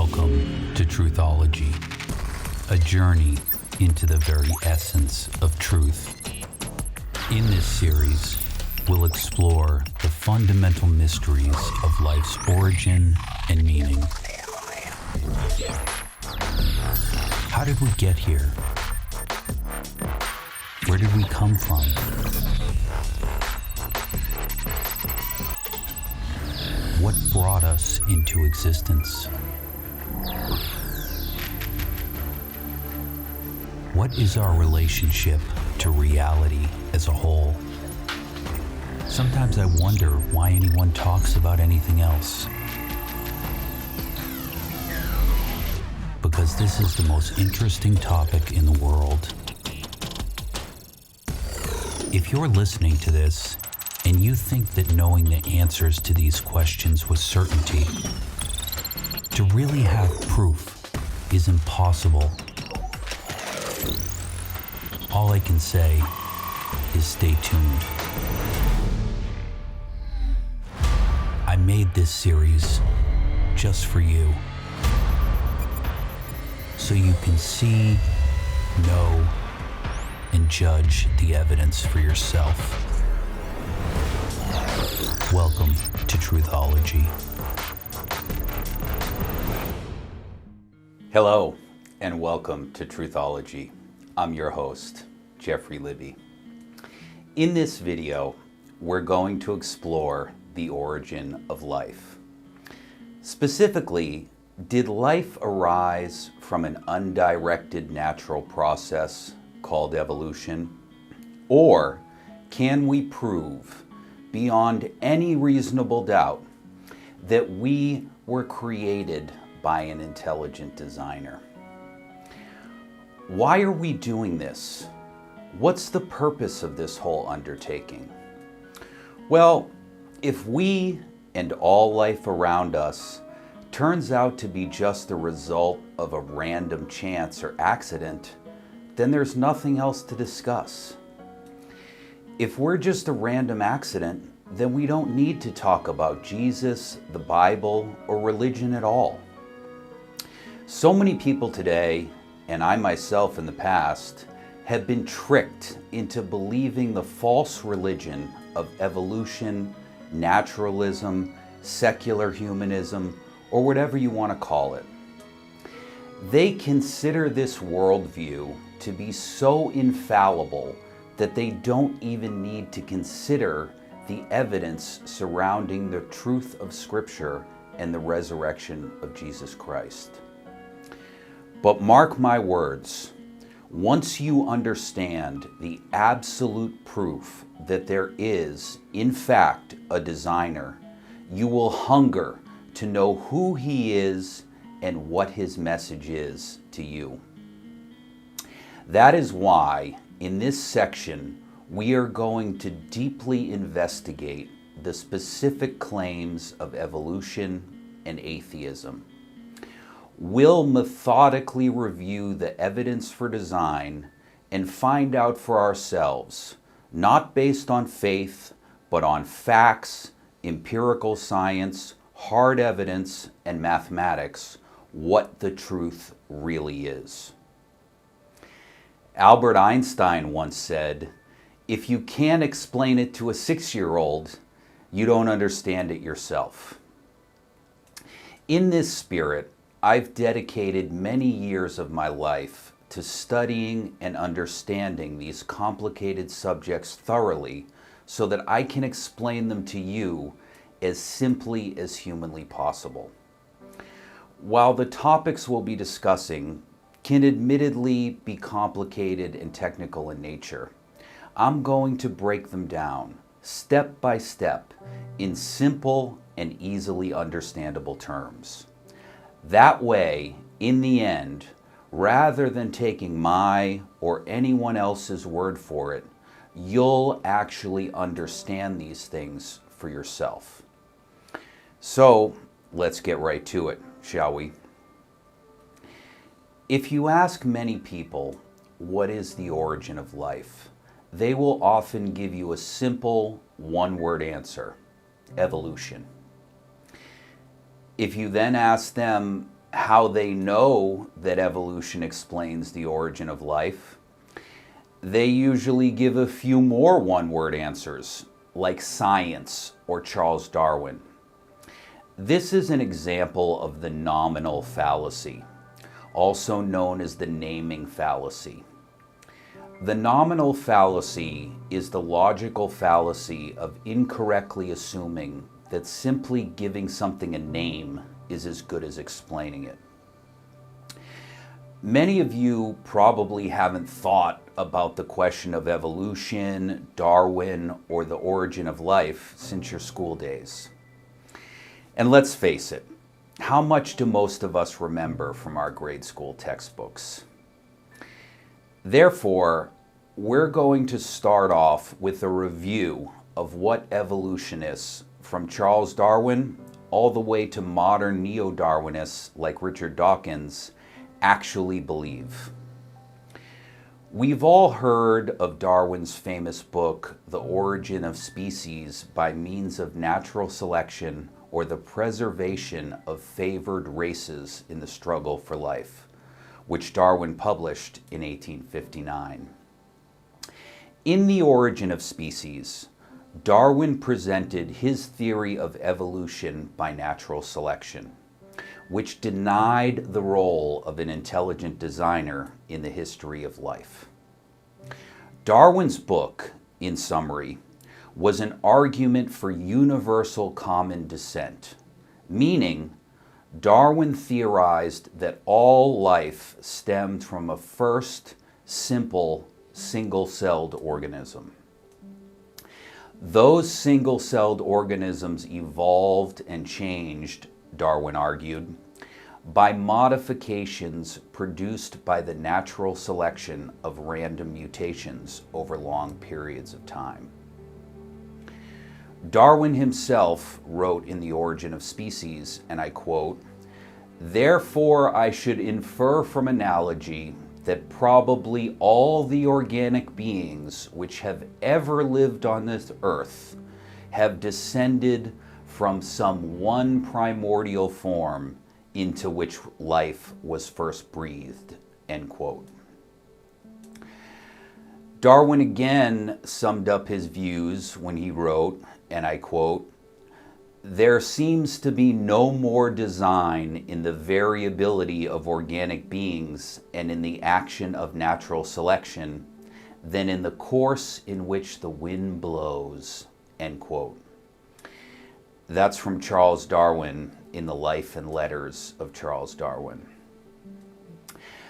Welcome to Truthology, a journey into the very essence of truth. In this series, we'll explore the fundamental mysteries of life's origin and meaning. How did we get here? Where did we come from? What brought us into existence? What is our relationship to reality as a whole? Sometimes I wonder why anyone talks about anything else. Because this is the most interesting topic in the world. If you're listening to this and you think that knowing the answers to these questions with certainty, to really have proof, is impossible, all I can say is stay tuned. I made this series just for you, so you can see, know, and judge the evidence for yourself. Welcome to Truthology. Hello, and welcome to Truthology. I'm your host, Jeffrey Libby. In this video, we're going to explore the origin of life. Specifically, did life arise from an undirected natural process called evolution? Or can we prove beyond any reasonable doubt that we were created by an intelligent designer? Why are we doing this? What's the purpose of this whole undertaking? Well, if we and all life around us turns out to be just the result of a random chance or accident, then there's nothing else to discuss. If we're just a random accident, then we don't need to talk about Jesus, the Bible, or religion at all. So many people today, and I myself in the past, have been tricked into believing the false religion of evolution, naturalism, secular humanism, or whatever you want to call it. They consider this worldview to be so infallible that they don't even need to consider the evidence surrounding the truth of Scripture and the resurrection of Jesus Christ. But mark my words, once you understand the absolute proof that there is, in fact, a designer, you will hunger to know who he is and what his message is to you. That is why, in this section, we are going to deeply investigate the specific claims of evolution and atheism. We'll methodically review the evidence for design and find out for ourselves, not based on faith, but on facts, empirical science, hard evidence, and mathematics, what the truth really is. Albert Einstein once said, "If you can't explain it to a 6-year-old, you don't understand it yourself." In this spirit, I've dedicated many years of my life to studying and understanding these complicated subjects thoroughly so that I can explain them to you as simply as humanly possible. While the topics we'll be discussing can admittedly be complicated and technical in nature, I'm going to break them down step by step in simple and easily understandable terms. That way, in the end, rather than taking my or anyone else's word for it, you'll actually understand these things for yourself. So, let's get right to it, shall we? If you ask many people, what is the origin of life? They will often give you a simple one-word answer: evolution. If you then ask them, how they know that evolution explains the origin of life, they usually give a few more one-word answers, like science or Charles Darwin. This is an example of the nominal fallacy, also known as the naming fallacy. The nominal fallacy is the logical fallacy of incorrectly assuming that simply giving something a name is as good as explaining it. Many of you probably haven't thought about the question of evolution, Darwin, or the origin of life since your school days. And let's face it, how much do most of us remember from our grade school textbooks? Therefore, we're going to start off with a review of what evolutionists from Charles Darwin all the way to modern neo-Darwinists like Richard Dawkins actually believe. We've all heard of Darwin's famous book, The Origin of Species by Means of Natural Selection or the Preservation of Favored Races in the Struggle for Life, which Darwin published in 1859. In The Origin of Species, Darwin presented his theory of evolution by natural selection, which denied the role of an intelligent designer in the history of life. Darwin's book, in summary, was an argument for universal common descent, meaning Darwin theorized that all life stemmed from a first, simple, single-celled organism. Those single-celled organisms evolved and changed, Darwin argued, by modifications produced by the natural selection of random mutations over long periods of time. Darwin himself wrote in The Origin of Species, and I quote, "Therefore I should infer from analogy that probably all the organic beings which have ever lived on this earth have descended from some one primordial form into which life was first breathed," end quote. Darwin again summed up his views when he wrote, and I quote, "There seems to be no more design in the variability of organic beings and in the action of natural selection than in the course in which the wind blows," end quote. That's from Charles Darwin in The Life and Letters of Charles Darwin.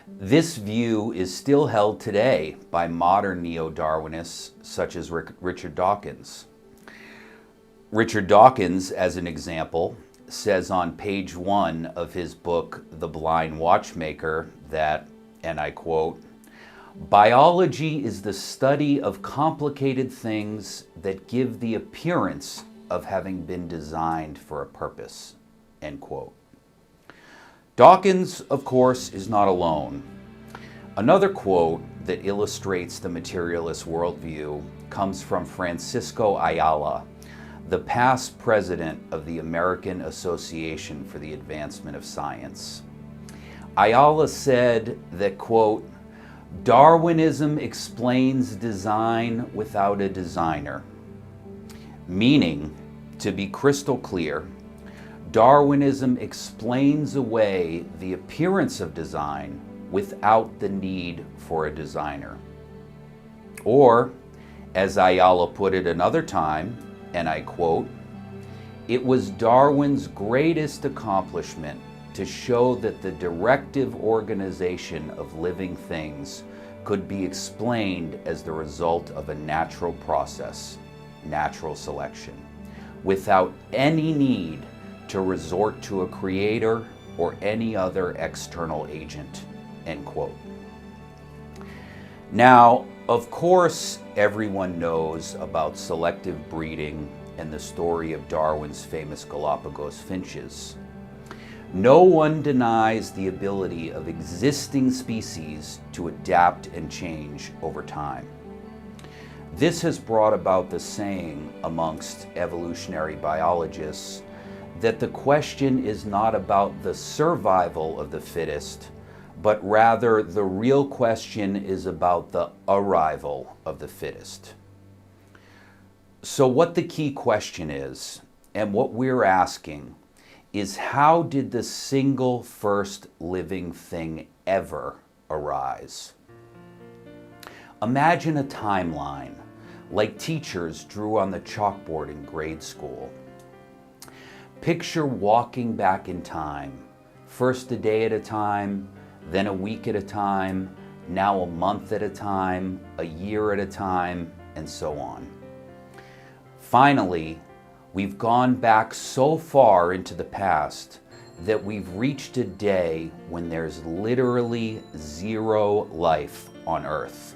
This view is still held today by modern neo-Darwinists such as Richard Dawkins. Richard Dawkins, as an example, says on page 1 of his book, The Blind Watchmaker, that, and I quote, "Biology is the study of complicated things that give the appearance of having been designed for a purpose," end quote. Dawkins, of course, is not alone. Another quote that illustrates the materialist worldview comes from Francisco Ayala, the past president of the American Association for the Advancement of Science. Ayala said that, quote, "Darwinism explains design without a designer," meaning, to be crystal clear, Darwinism explains away the appearance of design without the need for a designer. Or, as Ayala put it another time, and I quote, "It was Darwin's greatest accomplishment to show that the directive organization of living things could be explained as the result of a natural process, natural selection, without any need to resort to a creator or any other external agent," end quote. Now, of course, everyone knows about selective breeding and the story of Darwin's famous Galapagos finches. No one denies the ability of existing species to adapt and change over time. This has brought about the saying amongst evolutionary biologists that the question is not about the survival of the fittest, but rather the real question is about the arrival of the fittest. So what the key question is, and what we're asking, is how did the single first living thing ever arise? Imagine a timeline, like teachers drew on the chalkboard in grade school. Picture walking back in time, first a day at a time, then a week at a time, now a month at a time, a year at a time, and so on. Finally, we've gone back so far into the past that we've reached a day when there's literally zero life on Earth.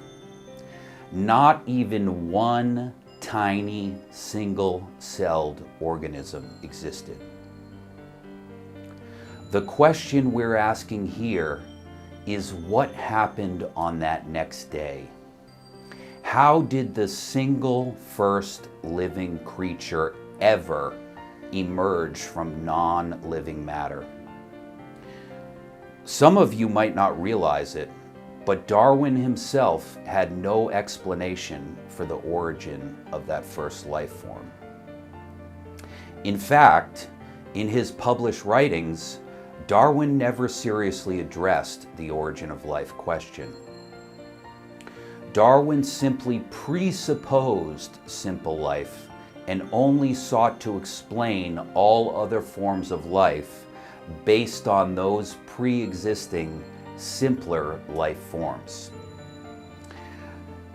Not even one tiny single-celled organism existed. The question we're asking here is what happened on that next day? How did the single first living creature ever emerge from non-living matter? Some of you might not realize it, but Darwin himself had no explanation for the origin of that first life form. In fact, in his published writings, Darwin never seriously addressed the origin of life question. Darwin simply presupposed simple life and only sought to explain all other forms of life based on those pre-existing simpler life forms.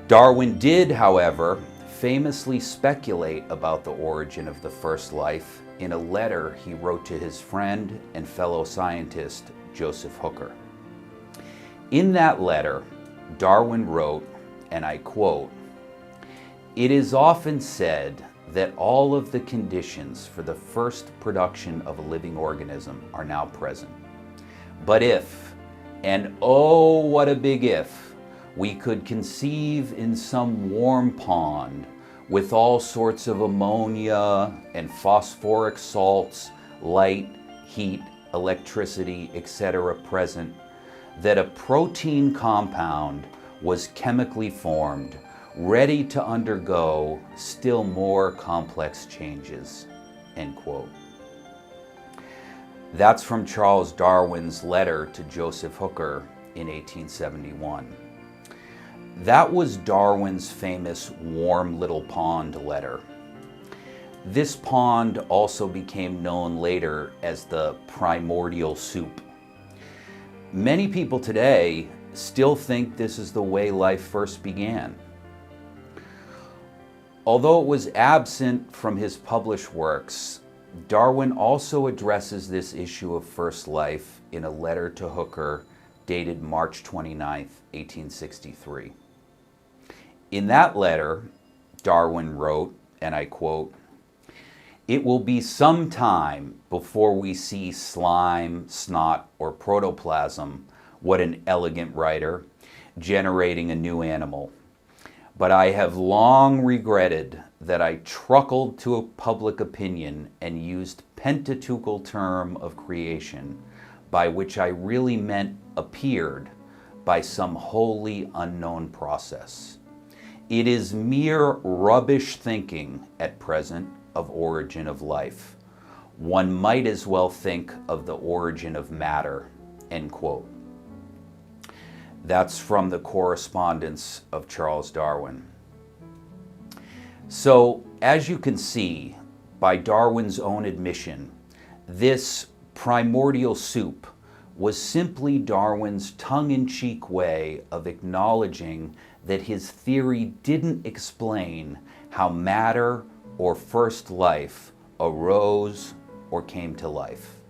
Darwin did, however, famously speculate about the origin of the first life in a letter he wrote to his friend and fellow scientist, Joseph Hooker. In that letter, Darwin wrote, and I quote, "It is often said that all of the conditions for the first production of a living organism are now present. But if, and oh, what a big if, we could conceive in some warm pond with all sorts of ammonia and phosphoric salts, light, heat, electricity, etc. present, that a protein compound was chemically formed, ready to undergo still more complex changes," end quote. That's from Charles Darwin's letter to Joseph Hooker in 1871. That was Darwin's famous warm little pond letter. This pond also became known later as the primordial soup. Many people today still think this is the way life first began. Although it was absent from his published works, Darwin also addresses this issue of first life in a letter to Hooker dated March 29, 1863. In that letter, Darwin wrote, and I quote, "It will be some time before we see slime, snot, or protoplasm," what an elegant writer, "generating a new animal. But I have long regretted that I truckled to a public opinion and used Pentateuchal term of creation, by which I really meant appeared by some wholly unknown process. It is mere rubbish thinking at present of origin of life. One might as well think of the origin of matter," end quote. That's from the correspondence of Charles Darwin. So, as you can see, by Darwin's own admission, this primordial soup was simply Darwin's tongue-in-cheek way of acknowledging that his theory didn't explain how matter or first life arose or came to life.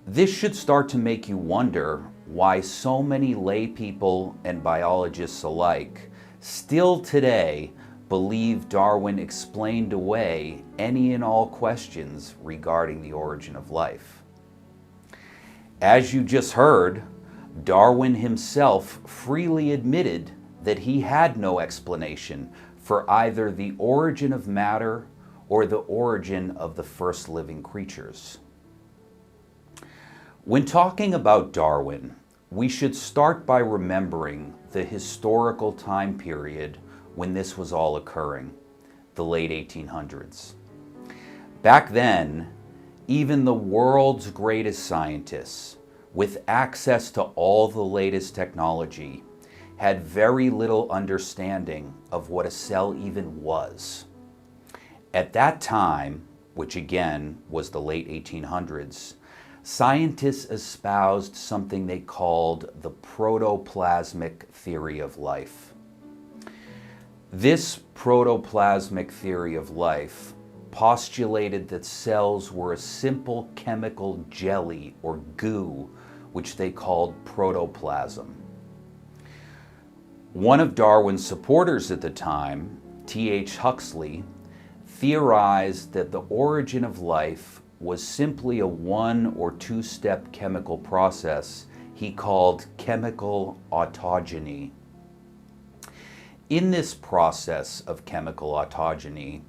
This should start to make you wonder why so many lay people and biologists alike still today believe Darwin explained away any and all questions regarding the origin of life. As you just heard, Darwin himself freely admitted that he had no explanation for either the origin of matter or the origin of the first living creatures. When talking about Darwin, we should start by remembering the historical time period when this was all occurring, the late 1800s. Back then, even the world's greatest scientists, with access to all the latest technology, had very little understanding of what a cell even was. At that time, which again was the late 1800s, scientists espoused something they called the protoplasmic theory of life. This protoplasmic theory of life postulated that cells were a simple chemical jelly or goo, which they called protoplasm. One of Darwin's supporters at the time, T.H. Huxley, theorized that the origin of life was simply a one- or two-step chemical process he called chemical autogeny. In this process of chemical autogeny,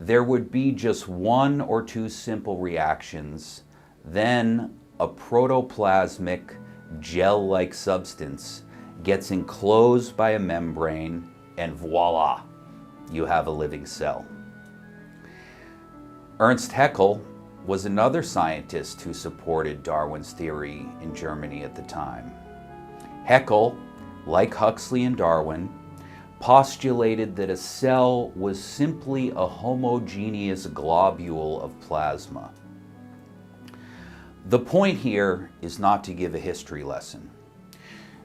there would be just one or two simple reactions, then a protoplasmic gel-like substance gets enclosed by a membrane, and voila, you have a living cell. Ernst Haeckel was another scientist who supported Darwin's theory in Germany at the time. Haeckel, like Huxley and Darwin, postulated that a cell was simply a homogeneous globule of plasma. The point here is not to give a history lesson.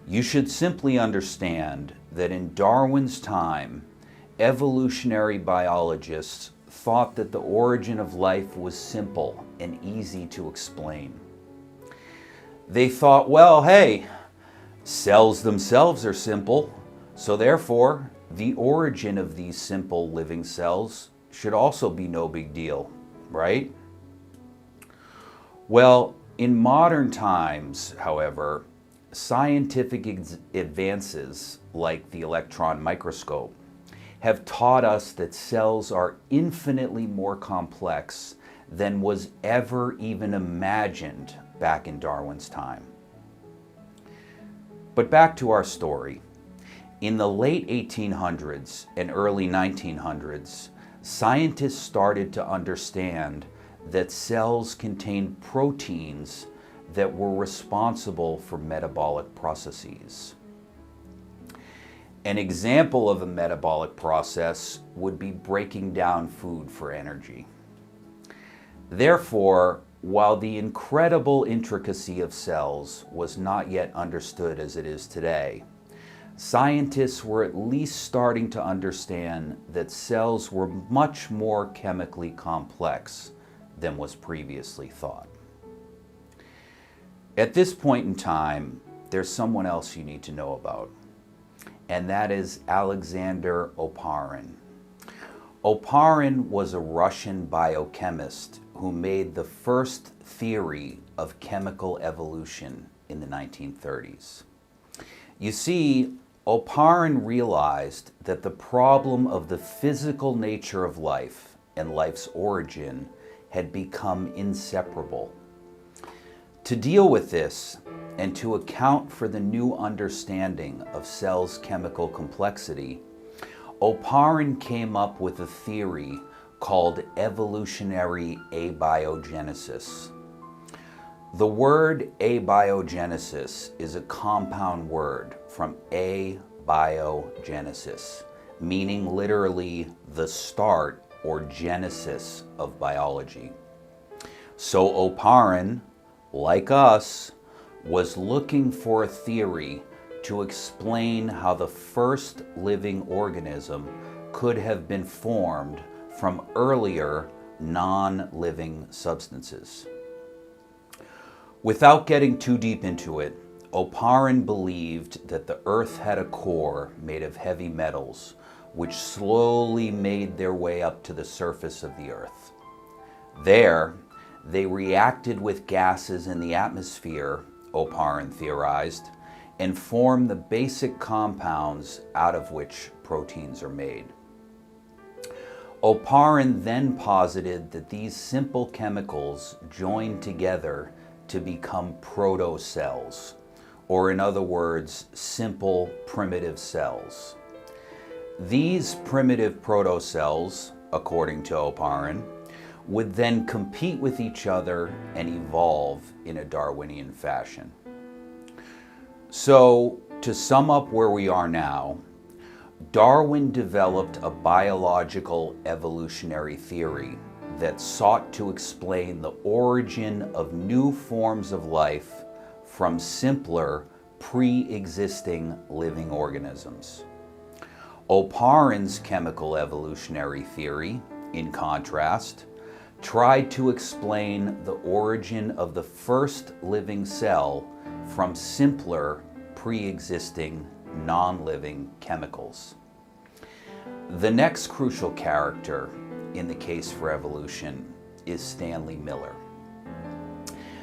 You should simply understand that in Darwin's time, evolutionary biologists thought that the origin of life was simple and easy to explain. They thought, well, hey, cells themselves are simple, so therefore the origin of these simple living cells should also be no big deal, right? Well, in modern times, however, scientific advances like the electron microscope have taught us that cells are infinitely more complex than was ever even imagined back in Darwin's time. But back to our story. In the late 1800s and early 1900s, scientists started to understand that cells contained proteins that were responsible for metabolic processes. An example of a metabolic process would be breaking down food for energy. Therefore, while the incredible intricacy of cells was not yet understood as it is today, scientists were at least starting to understand that cells were much more chemically complex than was previously thought. At this point in time, there's someone else you need to know about, and that is Alexander Oparin. Oparin was a Russian biochemist who made the first theory of chemical evolution in the 1930s. You see, Oparin realized that the problem of the physical nature of life and life's origin had become inseparable. To deal with this, and to account for the new understanding of cells' chemical complexity, Oparin came up with a theory called Evolutionary Abiogenesis. The word abiogenesis is a compound word from abiogenesis, meaning literally the start or genesis of biology. So Oparin, like us, was looking for a theory to explain how the first living organism could have been formed from earlier non-living substances. Without getting too deep into it, Oparin believed that the Earth had a core made of heavy metals, which slowly made their way up to the surface of the Earth. There, they reacted with gases in the atmosphere, Oparin theorized, and formed the basic compounds out of which proteins are made. Oparin then posited that these simple chemicals joined together to become protocells, or in other words, simple primitive cells. These primitive protocells, according to Oparin, would then compete with each other and evolve in a Darwinian fashion. So, to sum up where we are now, Darwin developed a biological evolutionary theory that sought to explain the origin of new forms of life from simpler, pre-existing living organisms. Oparin's chemical evolutionary theory, in contrast, tried to explain the origin of the first living cell from simpler, pre-existing, non-living chemicals. The next crucial character in the case for evolution is Stanley Miller.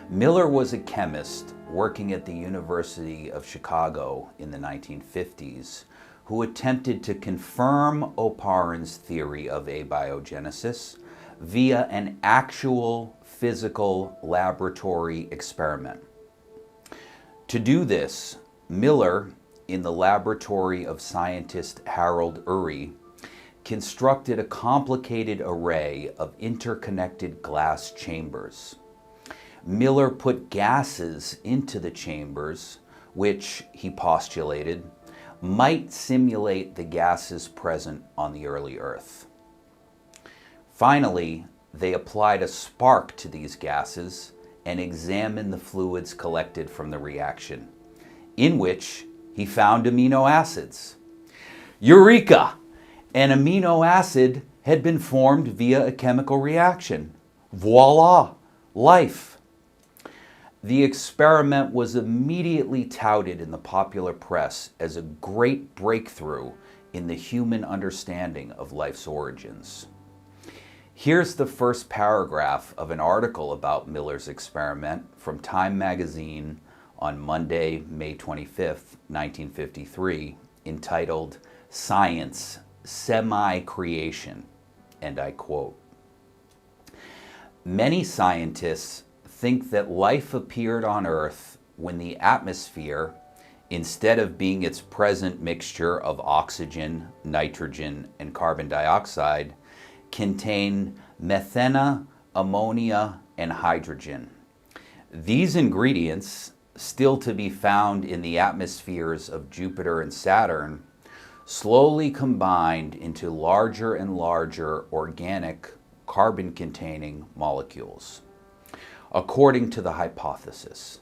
Miller was a chemist working at the University of Chicago in the 1950s who attempted to confirm Oparin's theory of abiogenesis via an actual physical laboratory experiment. To do this, Miller, in the laboratory of scientist Harold Urey, constructed a complicated array of interconnected glass chambers. Miller put gases into the chambers, which, he postulated, might simulate the gases present on the early Earth. Finally, they applied a spark to these gases and examined the fluids collected from the reaction, in which he found amino acids. Eureka! An amino acid had been formed via a chemical reaction. Voila! Life! The experiment was immediately touted in the popular press as a great breakthrough in the human understanding of life's origins. Here's the first paragraph of an article about Miller's experiment from Time magazine on Monday, May 25th, 1953, entitled Science, Semi-Creation, and I quote, "Many scientists think that life appeared on Earth when the atmosphere, instead of being its present mixture of oxygen, nitrogen, and carbon dioxide, contained methane, ammonia, and hydrogen. These ingredients, still to be found in the atmospheres of Jupiter and Saturn, slowly combined into larger and larger organic carbon-containing molecules. According to the hypothesis,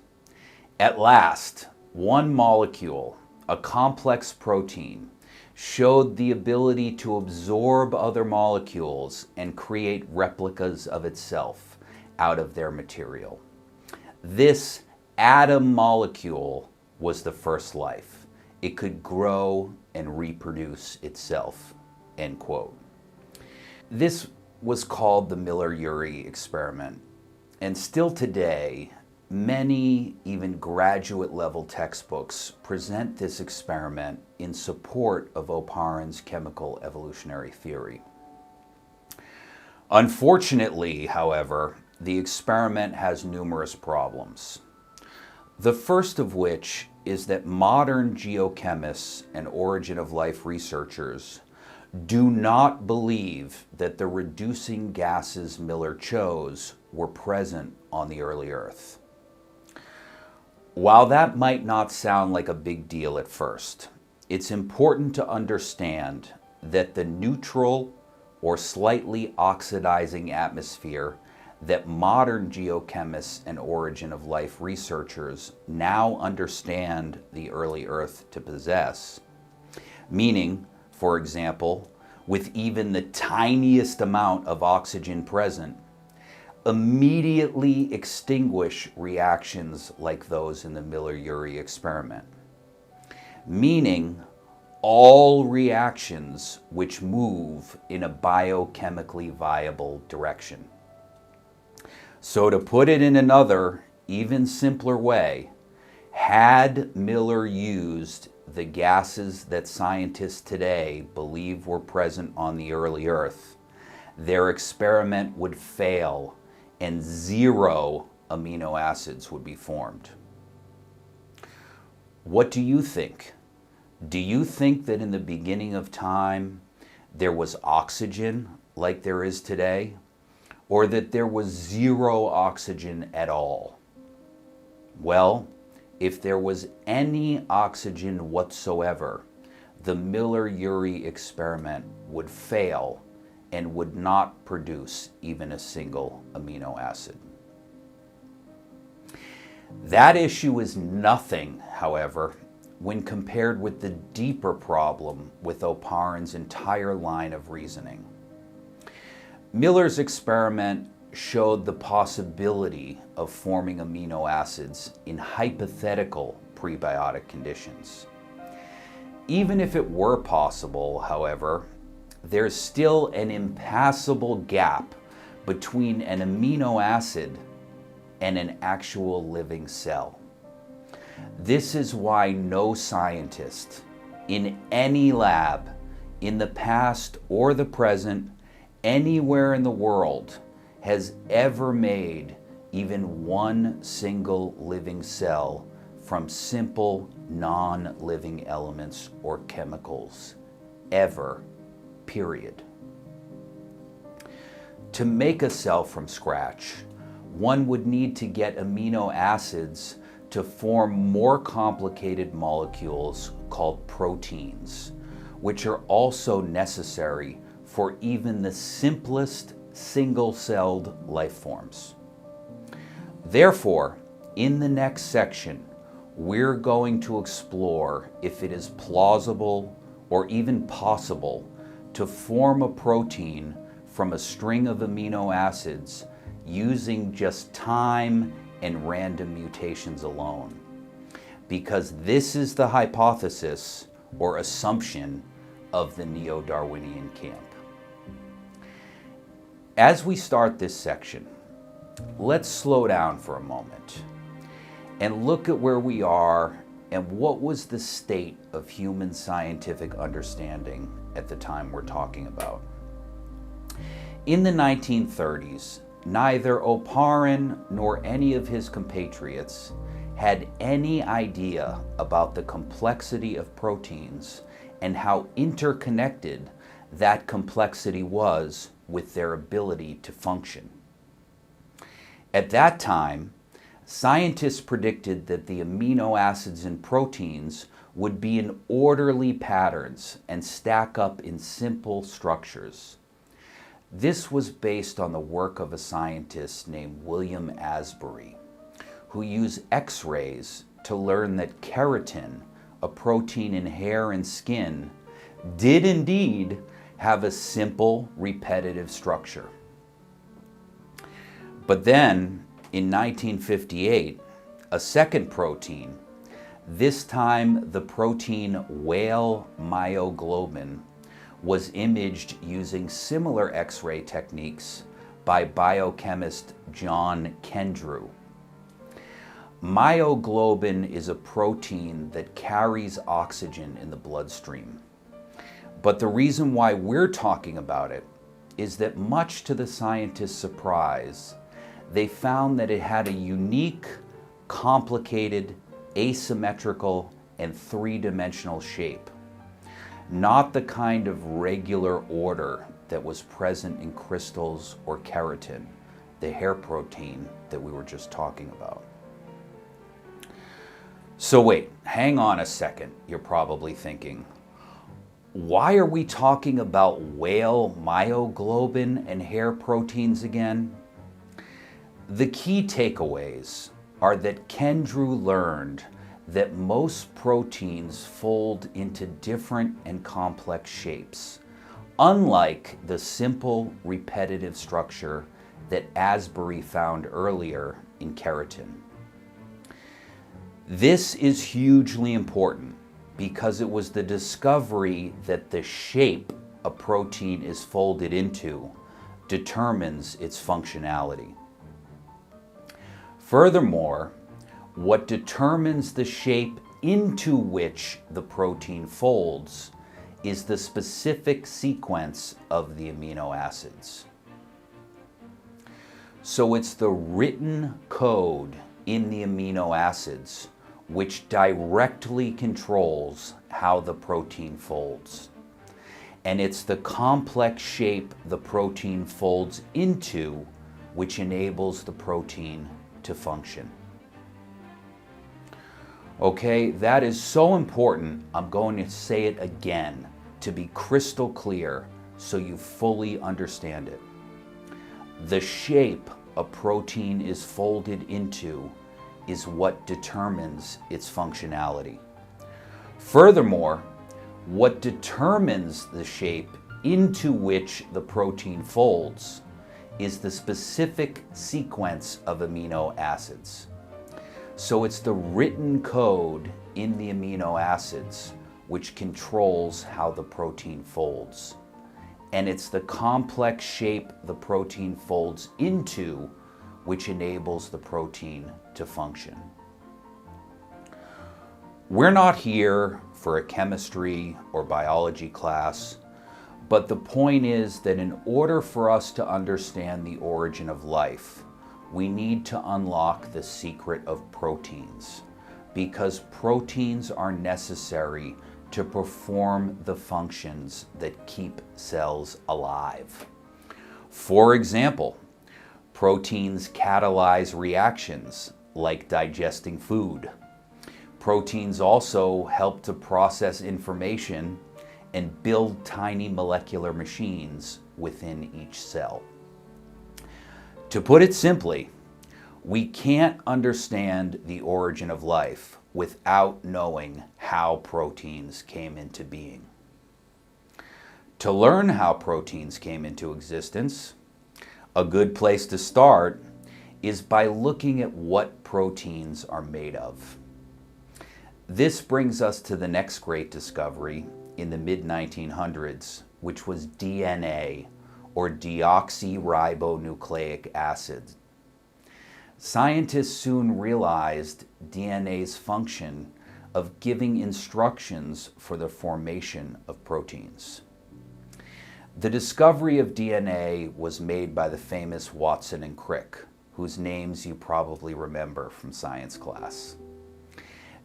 at last, one molecule, a complex protein, showed the ability to absorb other molecules and create replicas of itself out of their material. This atom molecule was the first life. It could grow and reproduce itself," end quote. This was called the Miller-Urey experiment, and still today, many, even graduate-level textbooks present this experiment in support of Oparin's chemical evolutionary theory. Unfortunately, however, the experiment has numerous problems. The first of which is that modern geochemists and origin of life researchers do not believe that the reducing gases Miller chose were present on the early Earth. While that might not sound like a big deal at first, it's important to understand that the neutral or slightly oxidizing atmosphere that modern geochemists and origin of life researchers now understand the early Earth to possess, meaning, for example, with even the tiniest amount of oxygen present, immediately extinguish reactions like those in the Miller-Urey experiment, meaning all reactions which move in a biochemically viable direction. So to put it in another, even simpler way, had Miller used the gases that scientists today believe were present on the early Earth, their experiment would fail and 0 amino acids would be formed. What do you think? Do you think that in the beginning of time there was oxygen like there is today, or that there was 0 oxygen at all? Well, if there was any oxygen whatsoever, the Miller-Urey experiment would fail and would not produce even a single amino acid. That issue is nothing, however, when compared with the deeper problem with Oparin's entire line of reasoning. Miller's experiment showed the possibility of forming amino acids in hypothetical prebiotic conditions. Even if it were possible, however, there's still an impassable gap between an amino acid and an actual living cell. This is why no scientist in any lab, in the past or the present, anywhere in the world, has ever made even one single living cell from simple non-living elements or chemicals. Ever. Period. To make a cell from scratch, one would need to get amino acids to form more complicated molecules called proteins, which are also necessary for even the simplest single-celled life forms. Therefore, in the next section, we're going to explore if it is plausible or even possible to form a protein from a string of amino acids using just time and random mutations alone. Because this is the hypothesis or assumption of the neo-Darwinian camp. As we start this section, let's slow down for a moment and look at where we are and what was the state of human scientific understanding at the time we're talking about. In the 1930s, neither Oparin nor any of his compatriots had any idea about the complexity of proteins and how interconnected that complexity was with their ability to function. At that time, scientists predicted that the amino acids in proteins would be in orderly patterns and stack up in simple structures. This was based on the work of a scientist named William Asbury, who used X-rays to learn that keratin, a protein in hair and skin, did indeed have a simple, repetitive structure. But then, in 1958, a second protein, this time the protein whale myoglobin, was imaged using similar X-ray techniques by biochemist John Kendrew. Myoglobin is a protein that carries oxygen in the bloodstream. But the reason why we're talking about it is that, much to the scientists' surprise, they found that it had a unique, complicated, asymmetrical, and three-dimensional shape. Not the kind of regular order that was present in crystals or keratin, the hair protein that we were just talking about. So wait, hang on a second, you're probably thinking. Why are we talking about whale myoglobin and hair proteins again? The key takeaways are that Kendrew learned that most proteins fold into different and complex shapes, unlike the simple repetitive structure that Asbury found earlier in keratin. This is hugely important because it was the discovery that the shape a protein is folded into determines its functionality. Furthermore, what determines the shape into which the protein folds is the specific sequence of the amino acids. So it's the written code in the amino acids which directly controls how the protein folds. And it's the complex shape the protein folds into which enables the protein to function. Okay, that is so important, I'm going to say it again to be crystal clear so you fully understand it. The shape a protein is folded into is what determines its functionality. Furthermore, what determines the shape into which the protein folds is the specific sequence of amino acids. So it's the written code in the amino acids which controls how the protein folds. And it's the complex shape the protein folds into which enables the protein to function. We're not here for a chemistry or biology class, but the point is that in order for us to understand the origin of life, we need to unlock the secret of proteins, because proteins are necessary to perform the functions that keep cells alive. For example, proteins catalyze reactions like digesting food. Proteins also help to process information and build tiny molecular machines within each cell. To put it simply, we can't understand the origin of life without knowing how proteins came into being. To learn how proteins came into existence, a good place to start is by looking at what proteins are made of. This brings us to the next great discovery in the mid-1900s, which was DNA, or deoxyribonucleic acid. Scientists soon realized DNA's function of giving instructions for the formation of proteins. The discovery of DNA was made by the famous Watson and Crick, whose names you probably remember from science class.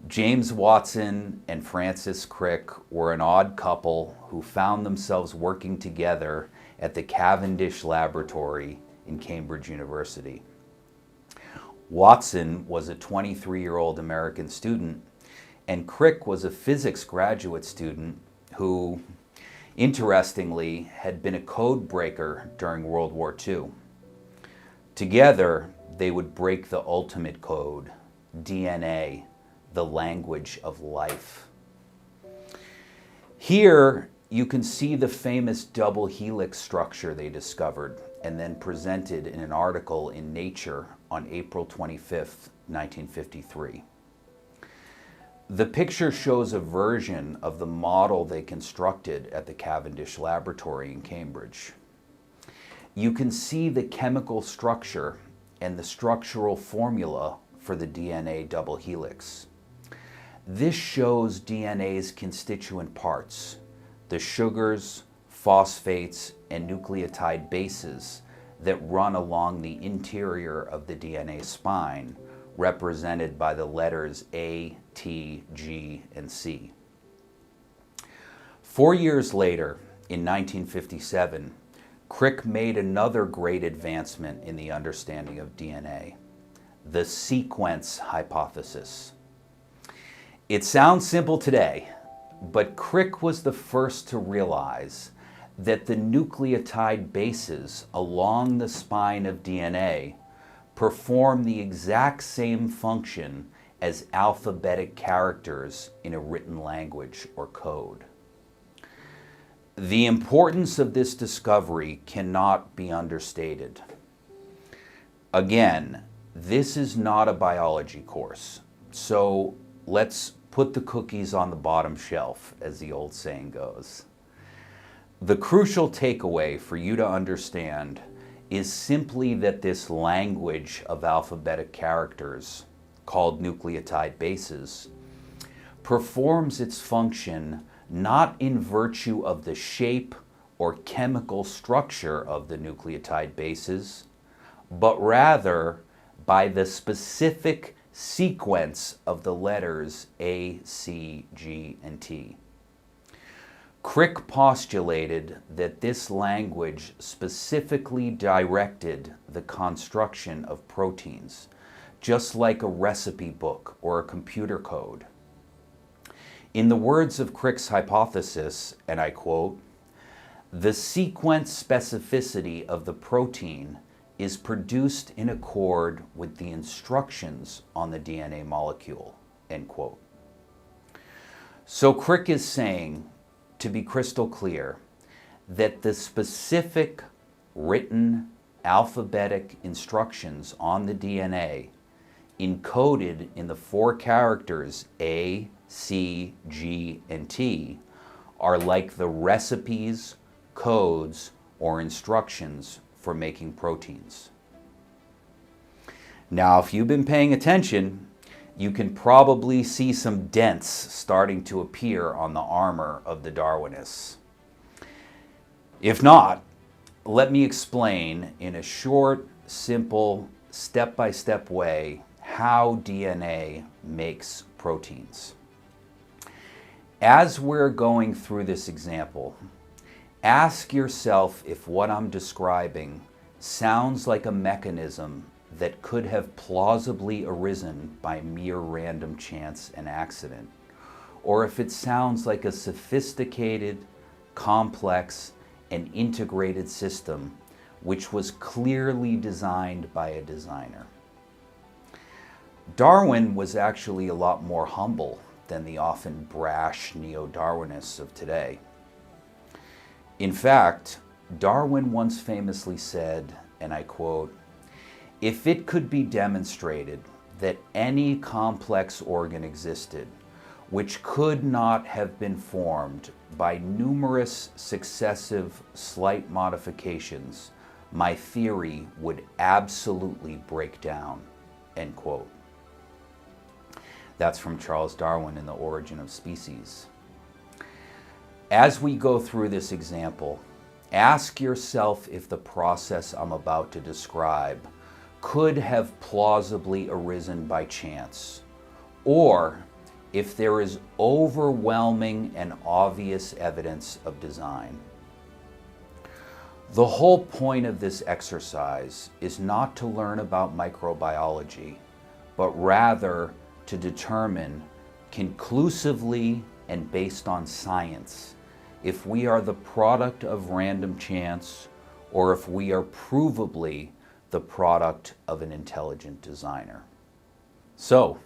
James Watson and Francis Crick were an odd couple who found themselves working together at the Cavendish Laboratory in Cambridge University. Watson was a 23-year-old American student, and Crick was a physics graduate student who, interestingly, had been a code breaker during World War II. Together, they would break the ultimate code, DNA, the language of life. Here, you can see the famous double helix structure they discovered and then presented in an article in Nature on April 25th, 1953. The picture shows a version of the model they constructed at the Cavendish Laboratory in Cambridge. You can see the chemical structure and the structural formula for the DNA double helix. This shows DNA's constituent parts, the sugars, phosphates, and nucleotide bases that run along the interior of the DNA spine, represented by the letters A, T, G, and C. 4 years later, in 1957, Crick made another great advancement in the understanding of DNA, the sequence hypothesis. It sounds simple today, but Crick was the first to realize that the nucleotide bases along the spine of DNA perform the exact same function as alphabetic characters in a written language or code. The importance of this discovery cannot be understated. Again, this is not a biology course, so let's put the cookies on the bottom shelf, as the old saying goes. The crucial takeaway for you to understand is simply that this language of alphabetic characters, called nucleotide bases, performs its function not in virtue of the shape or chemical structure of the nucleotide bases, but rather by the specific sequence of the letters A, C, G, and T. Crick postulated that this language specifically directed the construction of proteins, just like a recipe book or a computer code. In the words of Crick's hypothesis, and I quote, "The sequence specificity of the protein is produced in accord with the instructions on the DNA molecule," end quote. So Crick is saying, to be crystal clear, that the specific written alphabetic instructions on the DNA encoded in the 4 characters A, C, G, and T are like the recipes, codes, or instructions for making proteins. Now, if you've been paying attention, you can probably see some dents starting to appear on the armor of the Darwinists. If not, let me explain in a short, simple, step-by-step way how DNA makes proteins. As we're going through this example, ask yourself if what I'm describing sounds like a mechanism that could have plausibly arisen by mere random chance and accident, or if it sounds like a sophisticated, complex, and integrated system which was clearly designed by a designer. Darwin was actually a lot more humble than the often brash neo-Darwinists of today. In fact, Darwin once famously said, and I quote, "If it could be demonstrated that any complex organ existed which could not have been formed by numerous successive slight modifications, my theory would absolutely break down," end quote. That's from Charles Darwin in The Origin of Species. As we go through this example, ask yourself if the process I'm about to describe could have plausibly arisen by chance, or if there is overwhelming and obvious evidence of design. The whole point of this exercise is not to learn about microbiology, but rather to determine conclusively and based on science if we are the product of random chance or if we are provably the product of an intelligent designer. So,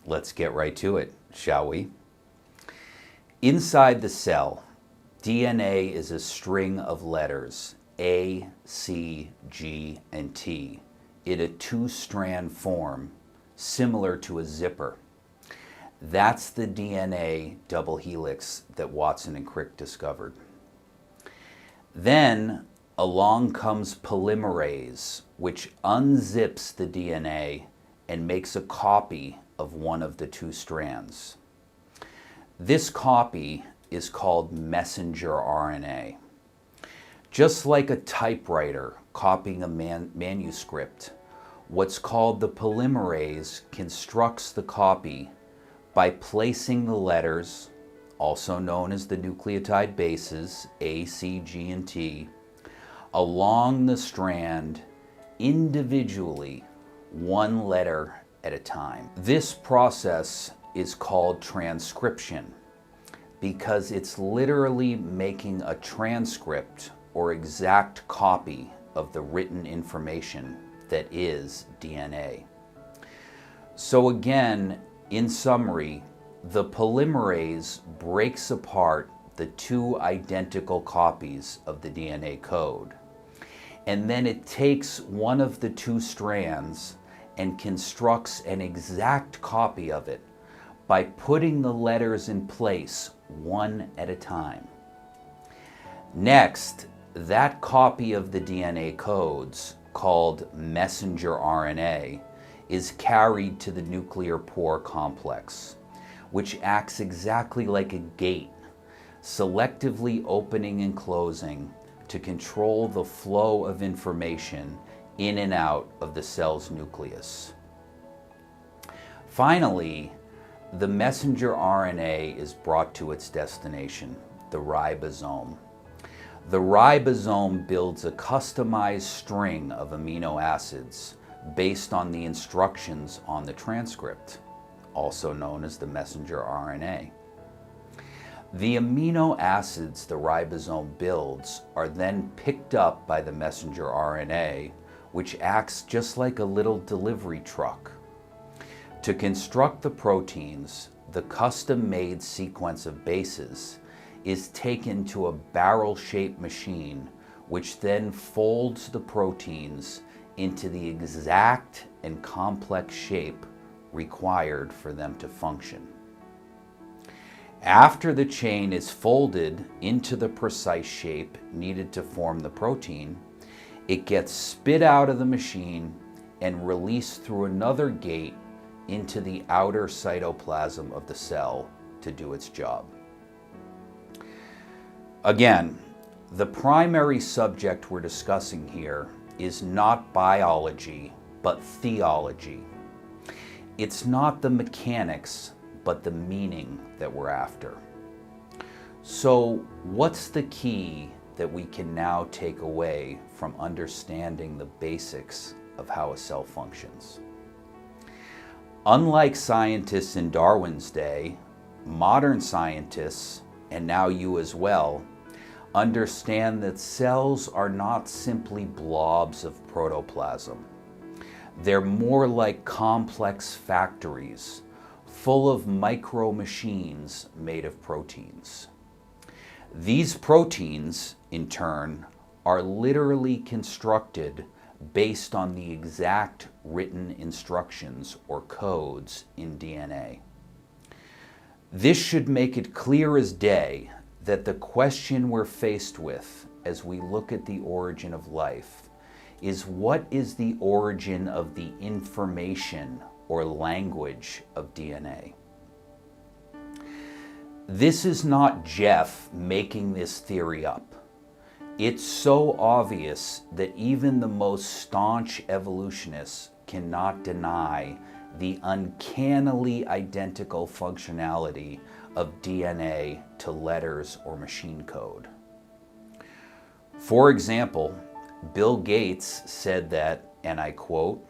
let's get right to it, shall we? Inside the cell, DNA is a string of letters, A, C, G, and T, in a 2-strand form, similar to a zipper. That's the DNA double helix that Watson and Crick discovered. Then, along comes polymerase, which unzips the DNA and makes a copy of one of the 2 strands. This copy is called messenger RNA. Just like a typewriter copying a manuscript, what's called the polymerase constructs the copy by placing the letters, also known as the nucleotide bases, A, C, G, and T, along the strand individually, 1 letter at a time. This process is called transcription because it's literally making a transcript or exact copy of the written information that is DNA. So again, in summary, the polymerase breaks apart the 2 identical copies of the DNA code, and then it takes one of the 2 strands and constructs an exact copy of it by putting the letters in place 1 at a time. Next, that copy of the DNA codes, called messenger RNA, is carried to the nuclear pore complex, which acts exactly like a gate selectively opening and closing to control the flow of information in and out of the cell's nucleus. Finally, the messenger RNA is brought to its destination, the ribosome. The ribosome builds a customized string of amino acids based on the instructions on the transcript, also known as the messenger RNA. The amino acids the ribosome builds are then picked up by the messenger RNA, which acts just like a little delivery truck. To construct the proteins, the custom-made sequence of bases is taken to a barrel-shaped machine, which then folds the proteins into the exact and complex shape required for them to function. After the chain is folded into the precise shape needed to form the protein, it gets spit out of the machine and released through another gate into the outer cytoplasm of the cell to do its job. Again, the primary subject we're discussing here is not biology, but theology. It's not the mechanics, but the meaning that we're after. So, what's the key that we can now take away from understanding the basics of how a cell functions? Unlike scientists in Darwin's day, modern scientists, and now you as well, understand that cells are not simply blobs of protoplasm. They're more like complex factories, full of micro machines made of proteins. These proteins, in turn, are literally constructed based on the exact written instructions or codes in DNA. This should make it clear as day that the question we're faced with as we look at the origin of life is, what is the origin of the information or language of DNA? This is not Jeff making this theory up. It's so obvious that even the most staunch evolutionists cannot deny the uncannily identical functionality of DNA to letters or machine code. For example, Bill Gates said that, and I quote,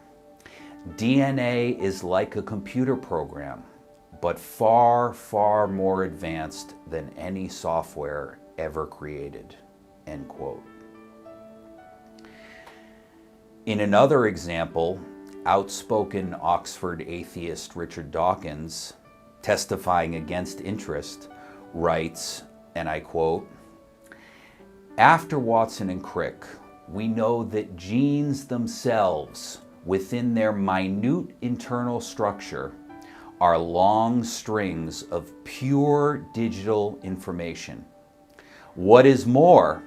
"DNA is like a computer program, but far, far more advanced than any software ever created," end quote. In another example, outspoken Oxford atheist Richard Dawkins, testifying against interest, writes, and I quote, "After Watson and Crick, we know that genes themselves, within their minute internal structure, are long strings of pure digital information. What is more,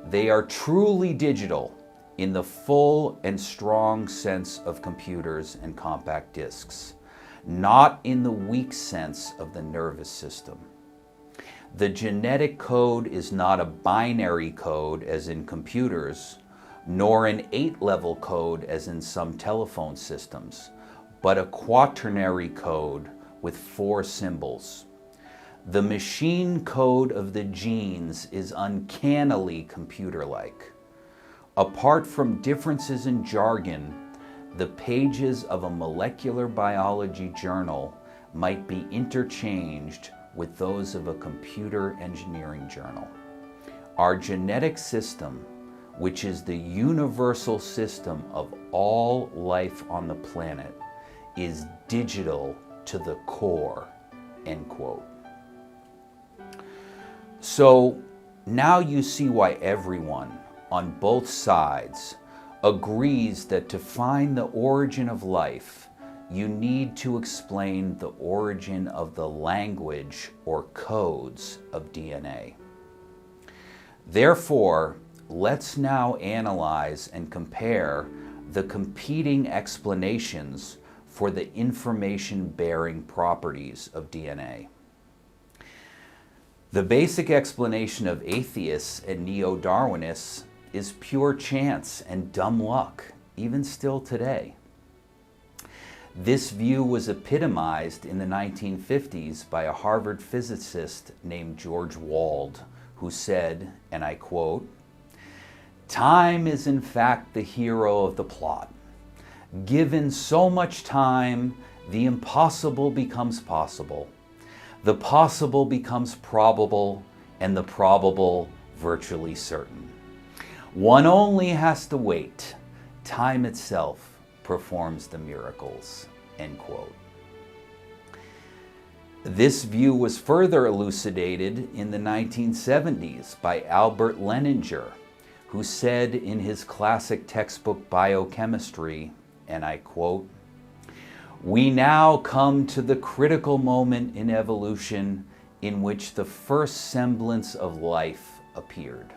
they are truly digital in the full and strong sense of computers and compact discs, not in the weak sense of the nervous system. The genetic code is not a binary code as in computers, nor an 8-level code as in some telephone systems, but a quaternary code with 4 symbols. The machine code of the genes is uncannily computer-like. Apart from differences in jargon, the pages of a molecular biology journal might be interchanged with those of a computer engineering journal. Our genetic system, which is the universal system of all life on the planet, is digital to the core," end quote. So now you see why everyone on both sides agrees that to find the origin of life, you need to explain the origin of the language or codes of DNA. Therefore, let's now analyze and compare the competing explanations for the information-bearing properties of DNA. The basic explanation of atheists and neo-Darwinists is pure chance and dumb luck, even still today. This view was epitomized in the 1950s by a Harvard physicist named George Wald, who said, and I quote, "Time is in fact the hero of the plot. Given so much time, the impossible becomes possible. The possible becomes probable, and the probable virtually certain. One only has to wait. Time itself performs the miracles," end quote. This view was further elucidated in the 1970s by Albert Leninger, who said in his classic textbook Biochemistry, and I quote, "We now come to the critical moment in evolution in which the first semblance of life appeared.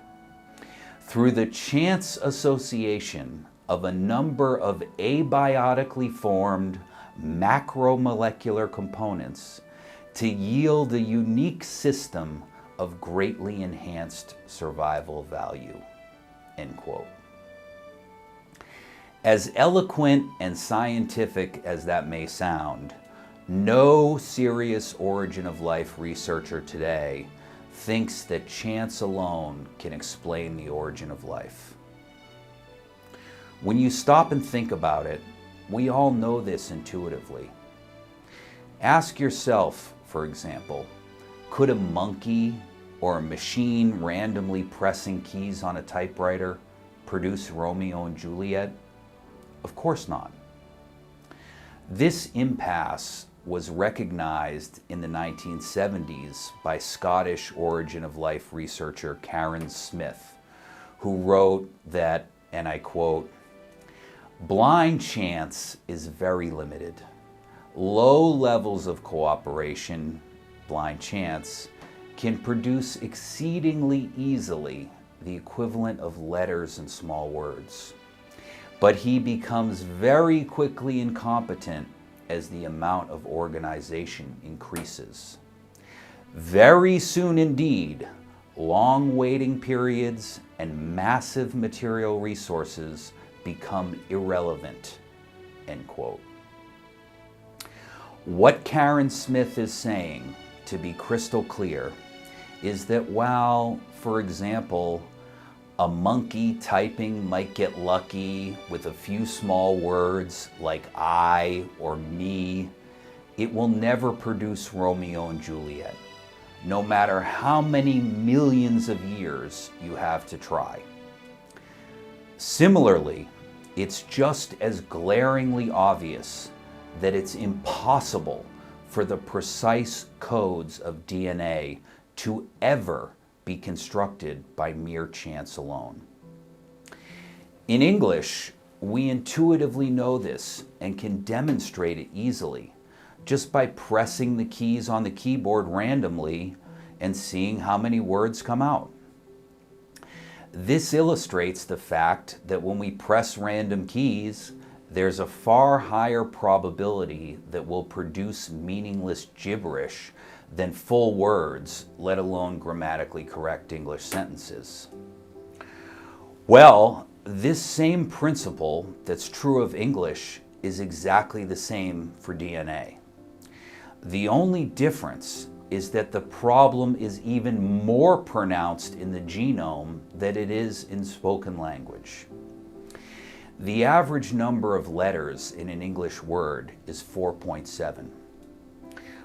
Through the chance association of a number of abiotically formed macromolecular components to yield a unique system of greatly enhanced survival value," end quote. As eloquent and scientific as that may sound, no serious origin of life researcher today thinks that chance alone can explain the origin of life. When you stop and think about it, we all know this intuitively. Ask yourself, for example, could a monkey or a machine randomly pressing keys on a typewriter produce Romeo and Juliet? Of course not. This impasse was recognized in the 1970s by Scottish origin of life researcher Karen Smith, who wrote that, and I quote, "Blind chance is very limited. Low levels of cooperation, blind chance, can produce exceedingly easily the equivalent of letters and small words. But he becomes very quickly incompetent as the amount of organization increases. Very soon indeed, long waiting periods and massive material resources become irrelevant," end quote. What Karen Smith is saying, to be crystal clear, is that while, for example, a monkey typing might get lucky with a few small words like I or me, it will never produce Romeo and Juliet, no matter how many millions of years you have to try. Similarly, it's just as glaringly obvious that it's impossible for the precise codes of DNA to ever be constructed by mere chance alone. In English, we intuitively know this and can demonstrate it easily just by pressing the keys on the keyboard randomly and seeing how many words come out. This illustrates the fact that when we press random keys, there's a far higher probability that we'll produce meaningless gibberish than full words, let alone grammatically correct English sentences. Well, this same principle that's true of English is exactly the same for DNA. The only difference is that the problem is even more pronounced in the genome than it is in spoken language. The average number of letters in an English word is 4.7.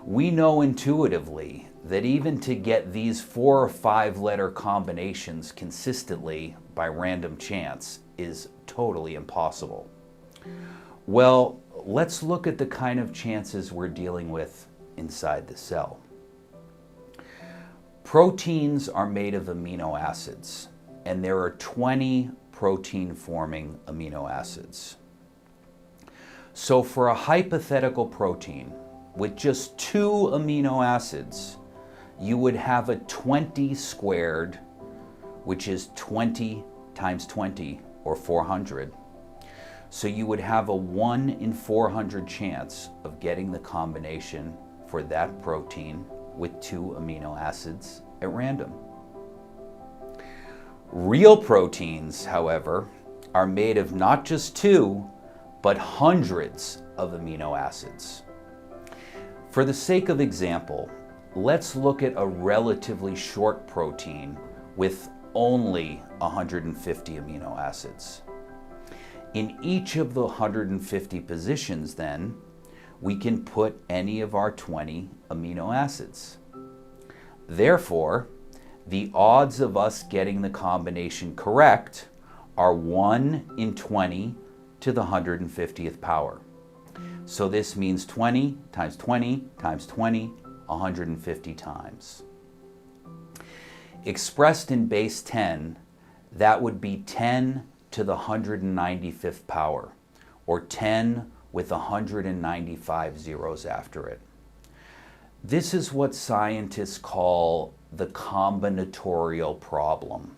We know intuitively that even to get these 4 or 5 letter combinations consistently by random chance is totally impossible. Well, let's look at the kind of chances we're dealing with inside the cell. Proteins are made of amino acids, and there are 20 protein-forming amino acids. So for a hypothetical protein with just 2 amino acids, you would have a 20 squared, which is 20 times 20, or 400. So you would have a 1 in 400 chance of getting the combination for that protein with 2 amino acids at random. Real proteins, however, are made of not just 2, but hundreds of amino acids. For the sake of example, let's look at a relatively short protein with only 150 amino acids. In each of the 150 positions, then, we can put any of our 20 amino acids. Therefore, the odds of us getting the combination correct are 1 in 20 to the 150th power. So this means 20 times 20 times 20, 150 times. Expressed in base 10, that would be 10 to the 195th power, or 10 with 195 zeros after it. This is what scientists call the combinatorial problem.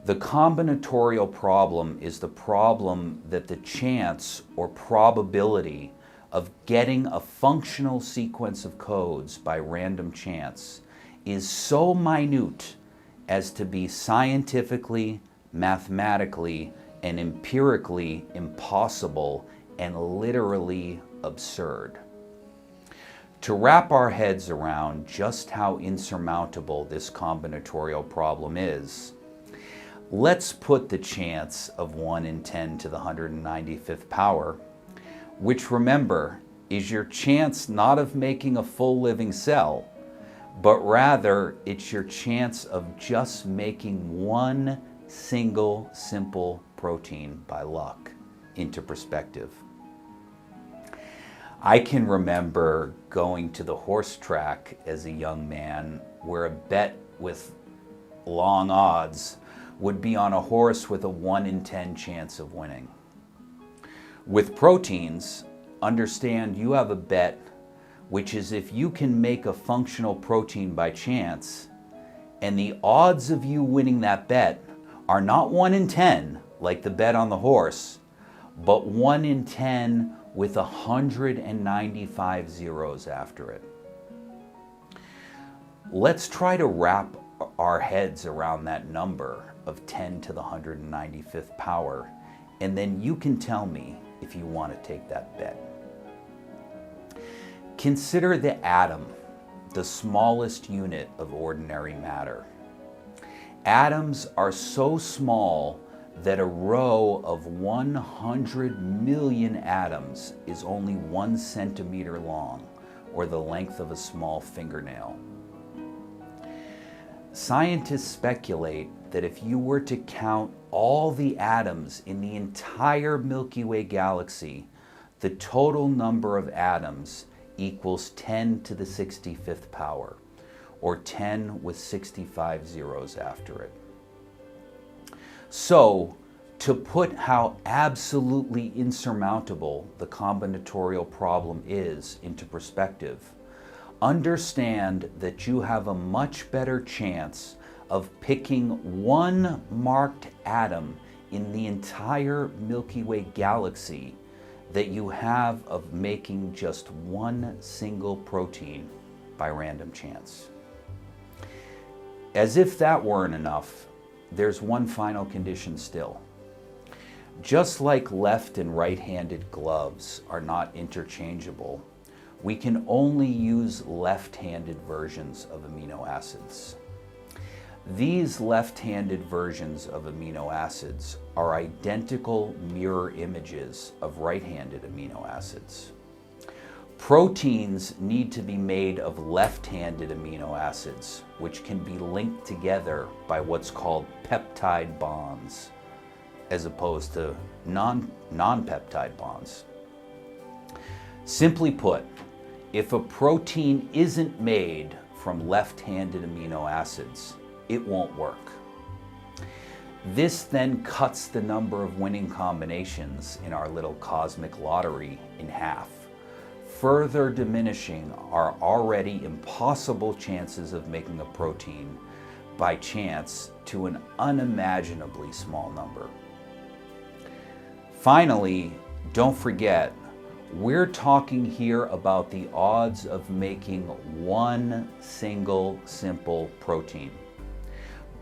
The combinatorial problem is the problem that the chance or probability of getting a functional sequence of codes by random chance is so minute as to be scientifically, mathematically, and empirically impossible and literally absurd. To wrap our heads around just how insurmountable this combinatorial problem is, let's put the chance of 1 in 10 to the 195th power, which, remember, is your chance not of making a full living cell, but rather it's your chance of just making one single simple protein by luck, into perspective. I can remember going to the horse track as a young man where a bet with long odds would be on a horse with a 1 in 10 chance of winning. With proteins, understand you have a bet, which is if you can make a functional protein by chance, and the odds of you winning that bet are not 1 in 10, like the bet on the horse, but 1 in 10 with 195 zeros after it. Let's try to wrap our heads around that number of 10 to the 195th power, and then you can tell me if you want to take that bet. Consider the atom, the smallest unit of ordinary matter. Atoms are so small that a row of 100 million atoms is only 1 centimeter long, or the length of a small fingernail. Scientists speculate that if you were to count all the atoms in the entire Milky Way galaxy, the total number of atoms equals 10 to the 65th power, or 10 with 65 zeros after it. So, to put how absolutely insurmountable the combinatorial problem is into perspective, understand that you have a much better chance of picking one marked atom in the entire Milky Way galaxy that you have of making just one single protein by random chance. As if that weren't enough, there's one final condition still. Just like left and right-handed gloves are not interchangeable, we can only use left-handed versions of amino acids. These left-handed versions of amino acids are identical mirror images of right-handed amino acids. Proteins need to be made of left-handed amino acids, which can be linked together by what's called peptide bonds, as opposed to non-peptide bonds. Simply put, if a protein isn't made from left-handed amino acids, it won't work. This then cuts the number of winning combinations in our little cosmic lottery in half, further diminishing our already impossible chances of making a protein by chance to an unimaginably small number. Finally, don't forget, We're talking here about the odds of making one single simple protein.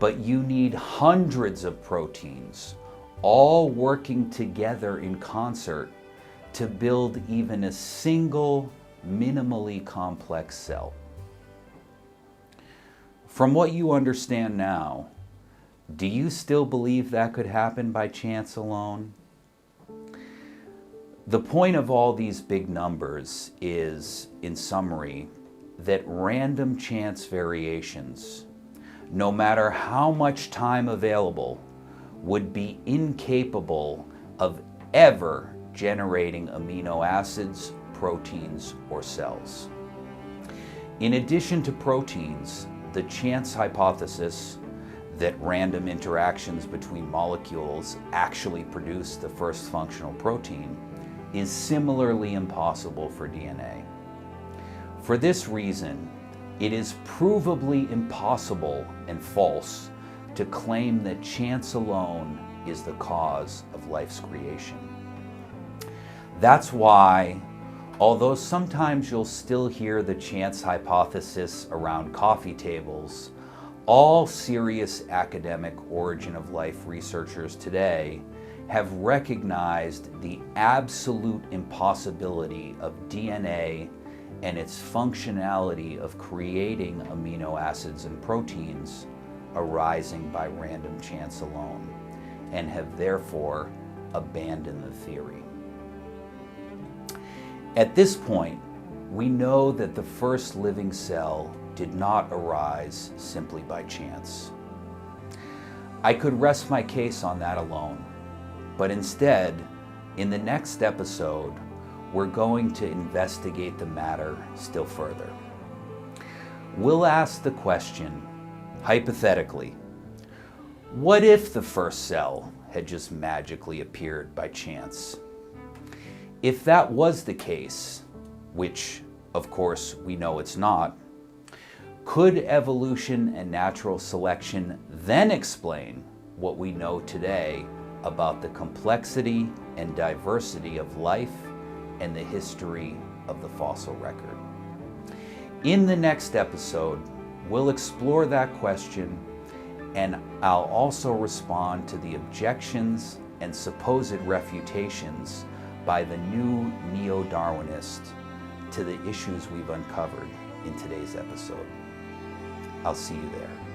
But you need hundreds of proteins, all working together in concert to build even a single minimally complex cell. From what you understand now, do you still believe that could happen by chance alone? The point of all these big numbers is, in summary, that random chance variations, no matter how much time available, would be incapable of ever generating amino acids, proteins, or cells. In addition to proteins, the chance hypothesis that random interactions between molecules actually produce the first functional protein is similarly impossible for DNA. For this reason, it is provably impossible and false to claim that chance alone is the cause of life's creation. That's why, although sometimes you'll still hear the chance hypothesis around coffee tables, all serious academic origin of life researchers today have recognized the absolute impossibility of DNA and its functionality of creating amino acids and proteins arising by random chance alone, and have therefore abandoned the theory. At this point, we know that the first living cell did not arise simply by chance. I could rest my case on that alone, but instead, in the next episode, we're going to investigate the matter still further. We'll ask the question, hypothetically, what if the first cell had just magically appeared by chance? If that was the case, which of course we know it's not, could evolution and natural selection then explain what we know today about the complexity and diversity of life and the history of the fossil record? In the next episode, we'll explore that question, and I'll also respond to the objections and supposed refutations by the new neo-Darwinist to the issues we've uncovered in today's episode. I'll see you there.